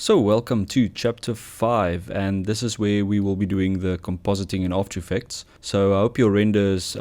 So welcome to chapter 5, and this is where we will be doing the compositing in After Effects. So I hope your renders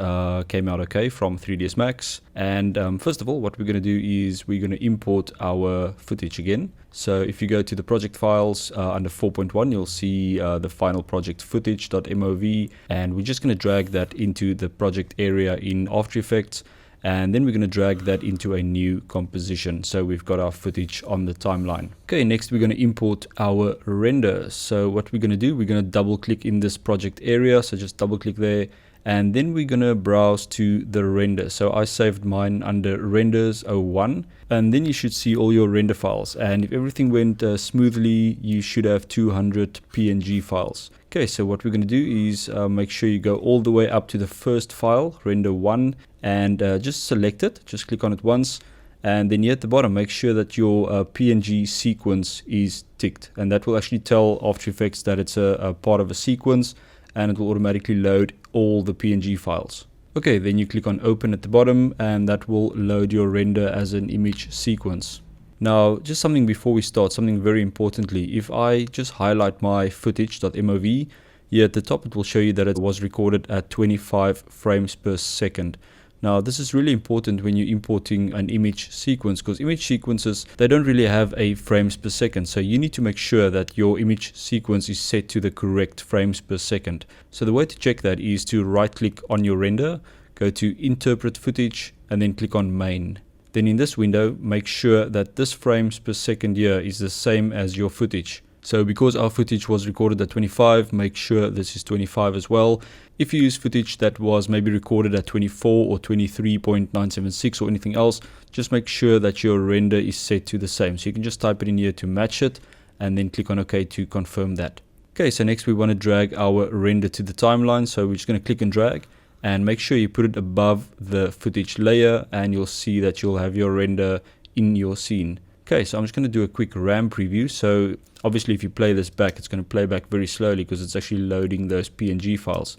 came out okay from 3ds Max. And first of all, what we're going to do is we're going to import our footage again. So if you go to the project files under 4.1, you'll see the final project footage.mov, and we're just going to drag that into the project area in After Effects. And then we're going to drag that into a new composition. So we've got our footage on the timeline. Okay, next we're going to import our render. So what we're going to do, we're going to double click in this project area. So just double click there. And then we're going to browse to the render. So I saved mine under renders 01. And then you should see all your render files. And if everything went smoothly, you should have 200 PNG files. Okay, so what we're going to do is make sure you go all the way up to the first file, render 1, and just select it. Just click on it once. And then here at the bottom, make sure that your PNG sequence is ticked. And that will actually tell After Effects that it's a part of a sequence, and it will automatically load all the PNG files. Okay, then you click on open at the bottom, and that will load your render as an image sequence. Now, just something before we start, something very importantly, if I just highlight my footage.mov, here at the top it will show you that it was recorded at 25 frames per second. Now, this is really important when you're importing an image sequence, because image sequences, they don't really have a frames per second. So you need to make sure that your image sequence is set to the correct frames per second. So the way to check that is to right click on your render, go to interpret footage, and then click on main. Then in this window, make sure that this frames per second here is the same as your footage. So because our footage was recorded at 25, make sure this is 25 as well. If you use footage that was maybe recorded at 24 or 23.976 or anything else, just make sure that your render is set to the same. So you can just type it in here to match it and then click on OK to confirm that. Okay, so next we want to drag our render to the timeline. So we're just going to click and drag. And make sure you put it above the footage layer, and you'll see that you'll have your render in your scene. Okay, so I'm just going to do a quick RAM preview. So obviously if you play this back, it's going to play back very slowly because it's actually loading those PNG files.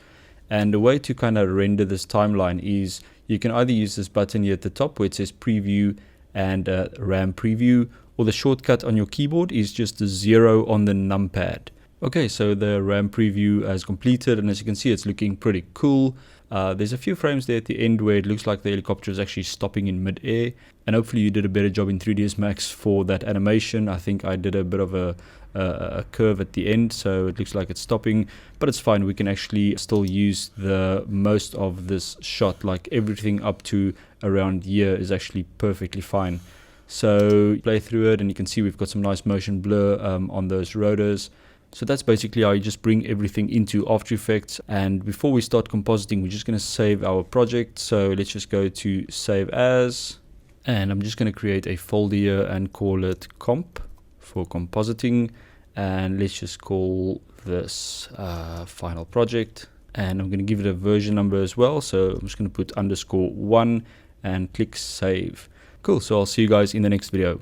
And the way to kind of render this timeline is you can either use this button here at the top where it says preview and RAM preview, or the shortcut on your keyboard is just the 0 on the numpad. Okay, so the RAM preview has completed, and as you can see, it's looking pretty cool. There's a few frames there at the end where it looks like the helicopter is actually stopping in mid-air, and hopefully you did a better job in 3ds Max for that animation. I think I did a bit of a curve at the end, so it looks like it's stopping, but it's fine. We can actually still use the most of this shot, like everything up to around here is actually perfectly fine. So play through it, and you can see we've got some nice motion blur on those rotors. So that's basically how you just bring everything into After Effects. And before we start compositing, we're just going to save our project. So let's just go to Save As. And I'm just going to create a folder here and call it Comp for compositing. And let's just call this Final Project. And I'm going to give it a version number as well. So I'm just going to put _1 and click Save. Cool. So I'll see you guys in the next video.